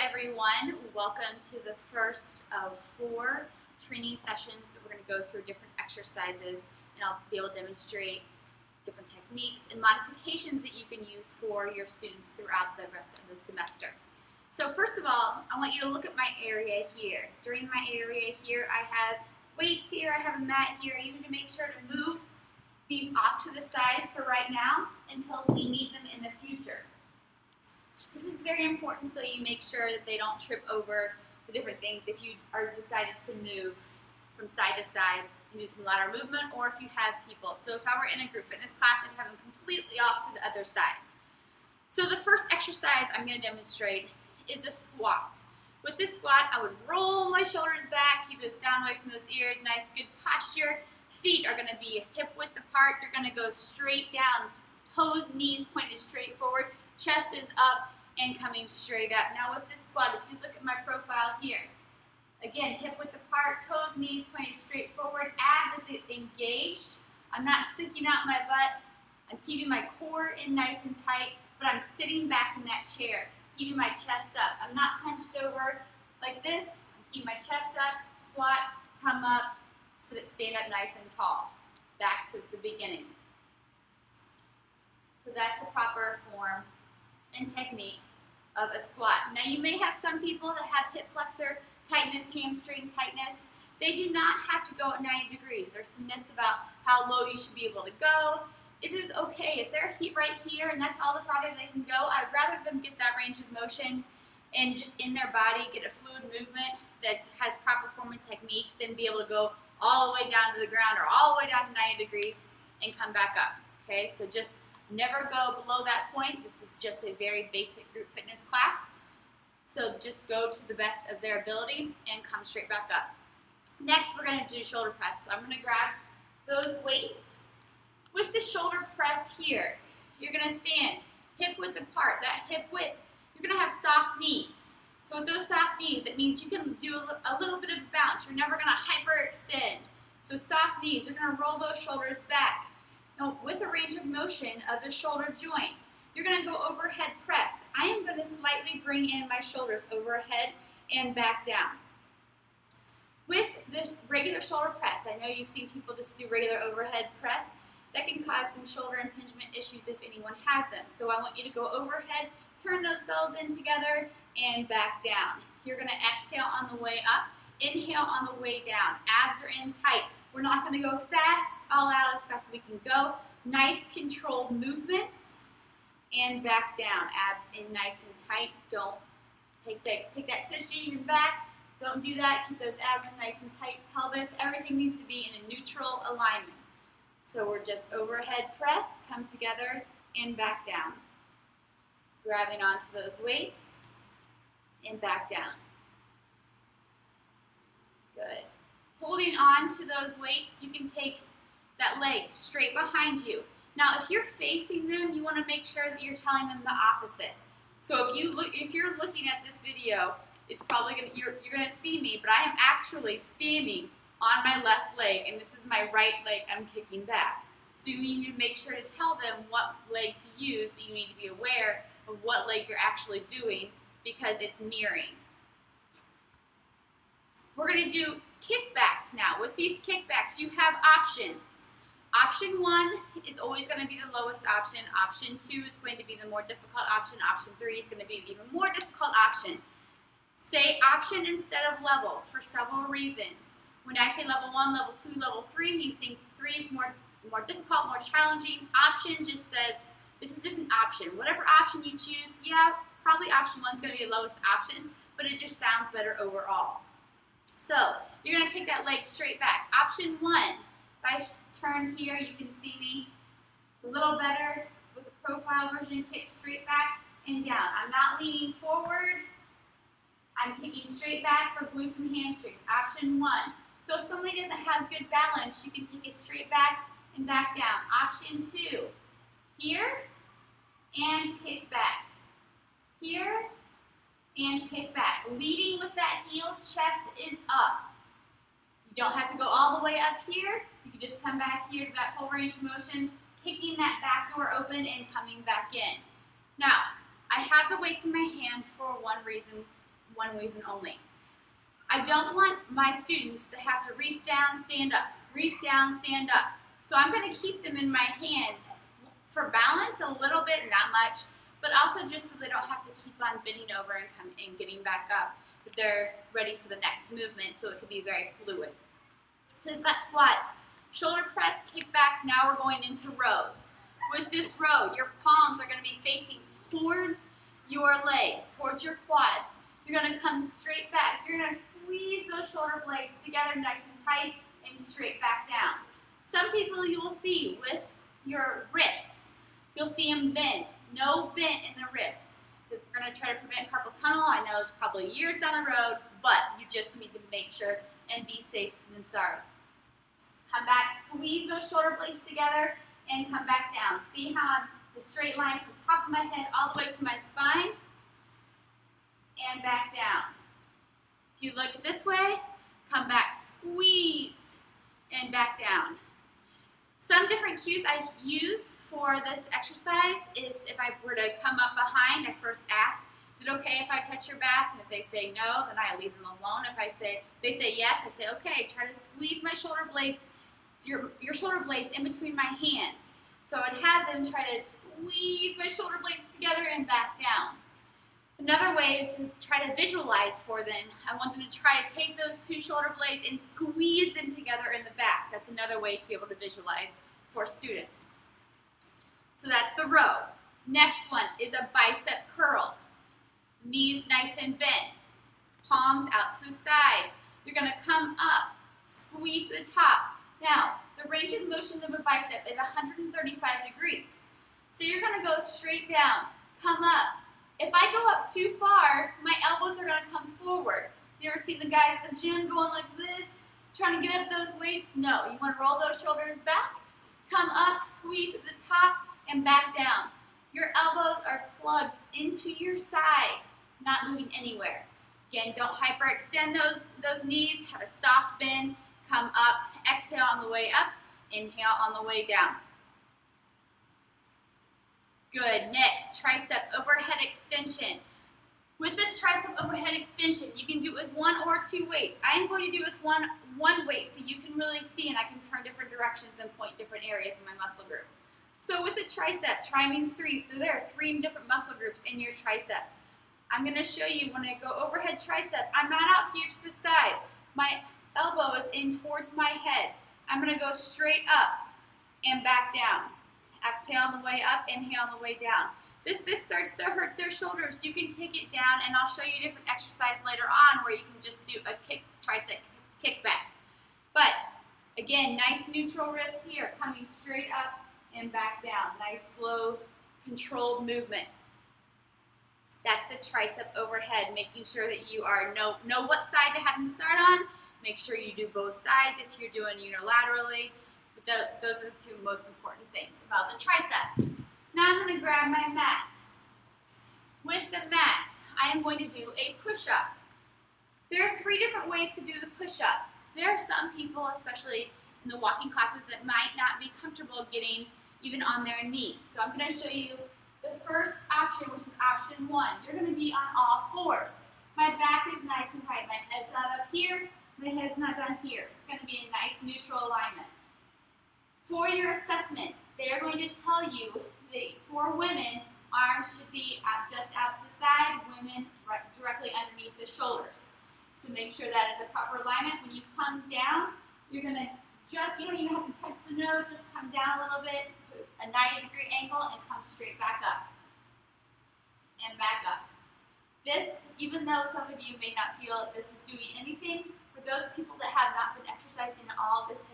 everyone. Welcome to the first of 4 training sessions. We're going to go through different exercises and I'll be able to demonstrate different techniques and modifications that you can use for your students throughout the rest of the semester. So first of all, I want you to look at my area here. During my area here, I have weights here, I have a mat here. You need to make sure to move these off to the side for right now until we need them in the future. This is very important so you make sure that they don't trip over the different things if you are decided to move from side to side and do some lateral movement, or if you have people. So if I were in a group fitness class, I'd have them completely off to the other side. So the first exercise I'm going to demonstrate is a squat. With this squat, I would roll my shoulders back, keep those down away from those ears, nice good posture. Feet are going to be hip width apart. You're going to go straight down, toes, knees pointed straight forward, chest is up and coming straight up. Now with this squat, if you look at my profile here, again, hip width apart, toes, knees pointed straight forward, abs is engaged. I'm not sticking out my butt. I'm keeping my core in nice and tight, but I'm sitting back in that chair, keeping my chest up. I'm not hunched over like this. I'm keeping my chest up, squat, come up, stand up nice and tall. Back to the beginning. So that's the proper form and technique of a squat. Now you may have some people that have hip flexor tightness, hamstring tightness. They do not have to go at 90 degrees. There's some myths about how low you should be able to go. It is okay. If they're right here and that's all the farther they can go, I'd rather them get that range of motion and just in their body get a fluid movement that has proper form and technique than be able to go all the way down to the ground or all the way down to 90 degrees and come back up. Okay, so just never go below that point. This is just a very basic group fitness class. So just go to the best of their ability and come straight back up. Next, we're going to do shoulder press. So I'm going to grab those weights. With the shoulder press here, you're going to stand hip width apart. That hip width, you're going to have soft knees. So with those soft knees, it means you can do a little bit of a bounce. You're never going to hyperextend. So soft knees, you're going to roll those shoulders back. Now, with the range of motion of the shoulder joint, you're going to go overhead press. I am going to slightly bring in my shoulders overhead and back down. With this regular shoulder press, I know you've seen people just do regular overhead press. That can cause some shoulder impingement issues if anyone has them. So I want you to go overhead, turn those bells in together, and back down. You're going to exhale on the way up, inhale on the way down. Abs are in tight. We're not going to go fast, all out as fast as we can go. Nice controlled movements and back down. Abs in nice and tight. Don't take that tissue in your back. Don't do that. Keep those abs in nice and tight. Pelvis, everything needs to be in a neutral alignment. So we're just overhead press, come together and back down. Grabbing onto those weights and back down. Good. Holding on to those weights, you can take that leg straight behind you. Now, if you're facing them, you want to make sure that you're telling them the opposite. So if you're looking at this video, it's probably you're gonna see me, but I am actually standing on my left leg, and this is my right leg I'm kicking back. So you need to make sure to tell them what leg to use, but you need to be aware of what leg you're actually doing because it's mirroring. We're going to do kickbacks now. With these kickbacks, you have options. Option 1 is always going to be the lowest option. Option 2 is going to be the more difficult option. Option 3 is going to be the even more difficult option. Say option instead of levels for several reasons. When I say level 1, level 2, level 3, you think 3 is more difficult, more challenging. Option just says, this is just an option. Whatever option you choose, yeah, probably option 1 is going to be the lowest option, but it just sounds better overall. So you're going to take that leg straight back. Option 1, if I turn here, you can see me a little better with the profile version, kick straight back and down. I'm not leaning forward. I'm kicking straight back for glutes and hamstrings. Option 1. So if somebody doesn't have good balance, you can take it straight back and back down. Option 2, here and kick back. Here and kick back. Leading with that heel, chest is up. You don't have to go all the way up here. You can just come back here to that full range of motion, kicking that back door open and coming back in. Now, I have the weights in my hand for one reason one reason only. I don't want my students to have to reach down, stand up, reach down, stand up. So I'm going to keep them in my hands for balance a little bit, not much, but also just so they don't have to keep on bending over and getting back up, that they're ready for the next movement, so it can be very fluid. So we've got squats, shoulder press, kickbacks. Now we're going into rows. With this row, your palms are going to be facing towards your legs, towards your quads. You're going to come straight back. You're going to squeeze those shoulder blades together nice and tight and straight back down. Some people you will see with your wrists, you'll see them bend. No bend in the wrist. We're going to try to prevent carpal tunnel. I know it's probably years down the road, but you just need to make sure and be safe than sorry. Come back, squeeze those shoulder blades together, and come back down. See how I'm the straight line from the top of my head all the way to my spine, and back down. If you look this way, come back, squeeze, and back down. Some different cues I use for this exercise is if I were to come up behind, I first ask, is it okay if I touch your back? And if they say no, then I leave them alone. If they say yes, I say, okay, try to squeeze my shoulder blades, your shoulder blades in between my hands. So I'd have them try to squeeze my shoulder blades together and back down. Another way is to try to visualize for them. I want them to try to take those two shoulder blades and squeeze them together in the back. That's another way to be able to visualize for students. So that's the row. Next one is a bicep curl. Knees nice and bent. Palms out to the side. You're going to come up, squeeze to the top. Now, the range of motion of a bicep is 135 degrees. So you're going to go straight down, come up. If I go up too far, my elbows are going to come forward. You ever seen the guys at the gym going like this, trying to get up those weights? No, you want to roll those shoulders back, come up, squeeze at the top, and back down. Your elbows are plugged into your side, not moving anywhere. Again, don't hyperextend those knees. Have a soft bend. Come up. Exhale on the way up. Inhale on the way down. Good. Next, tricep overhead extension. With this tricep overhead extension, you can do it with one or two weights. I am going to do it with one weight so you can really see and I can turn different directions and point different areas in my muscle group. So with the tricep, tri means three, so there are 3 different muscle groups in your tricep. I'm going to show you when I go overhead tricep, I'm not out here to the side. My elbow is in towards my head. I'm going to go straight up and back down. Exhale on the way up, inhale on the way down. If this starts to hurt their shoulders, you can take it down, and I'll show you a different exercise later on where you can just do a tricep kickback. But again, nice neutral wrists here, coming straight up and back down. Nice, slow, controlled movement. That's the tricep overhead, making sure that you know what side to have them start on. Make sure you do both sides if you're doing unilaterally. But those are the 2 most important things about the tricep. Now I'm going to grab my mat. With the mat, I am going to do a push-up. There are 3 different ways to do the push-up. There are some people, especially in the walking classes, that might not be comfortable getting even on their knees. So I'm going to show you the first option, which is option 1. You're going to be on all 4s. My back is nice and tight. My head's not up here. My head's not down here. It's going to be a nice neutral alignment. For your assessment, they are going to tell you that for women, arms should be just out to the side, women directly underneath the shoulders. So make sure that is a proper alignment. When you come down, you're going to you don't even have to touch the nose, just come down a little bit to a 90-degree angle and come straight back up. And back up. This, even though some of you may not feel this is doing anything, for those people that have not been exercising at all, this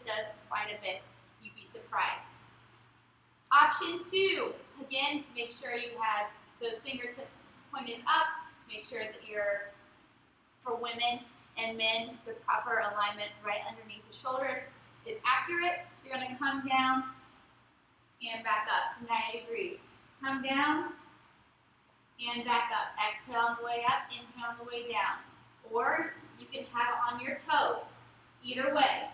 does quite a bit. You'd be surprised. Option 2, again, make sure you have those fingertips pointed up. Make sure that you're, for women and men, the proper alignment right underneath the shoulders is accurate. You're going to come down and back up to 90 degrees. Come down and back up. Exhale on the way up, inhale on the way down. Or you can have it on your toes. Either way,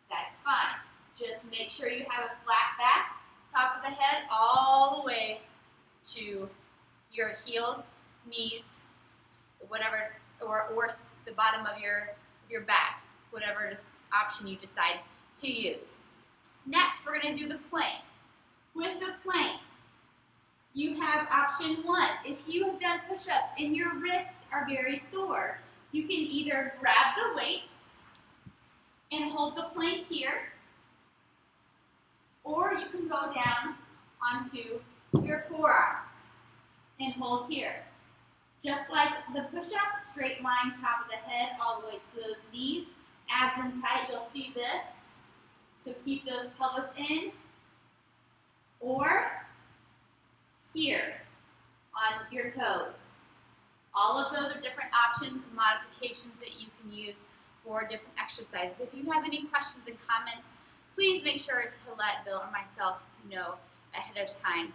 that's fine. Just make sure you have a flat back, top of the head, all the way to your heels, knees, whatever, or the bottom of your back, whatever option you decide to use. Next, we're going to do the plank. With the plank, you have option 1. If you have done push-ups and your wrists are very sore, you can either grab the weights and hold the plank here, or you can go down onto your forearms and hold here. Just like the push-up, straight line, top of the head, all the way to those knees, abs in tight, you'll see this. So keep those pelvis in, or here on your toes. All of those are different options and modifications that you can use for different exercises. If you have any questions and comments, please make sure to let Bill or myself know ahead of time.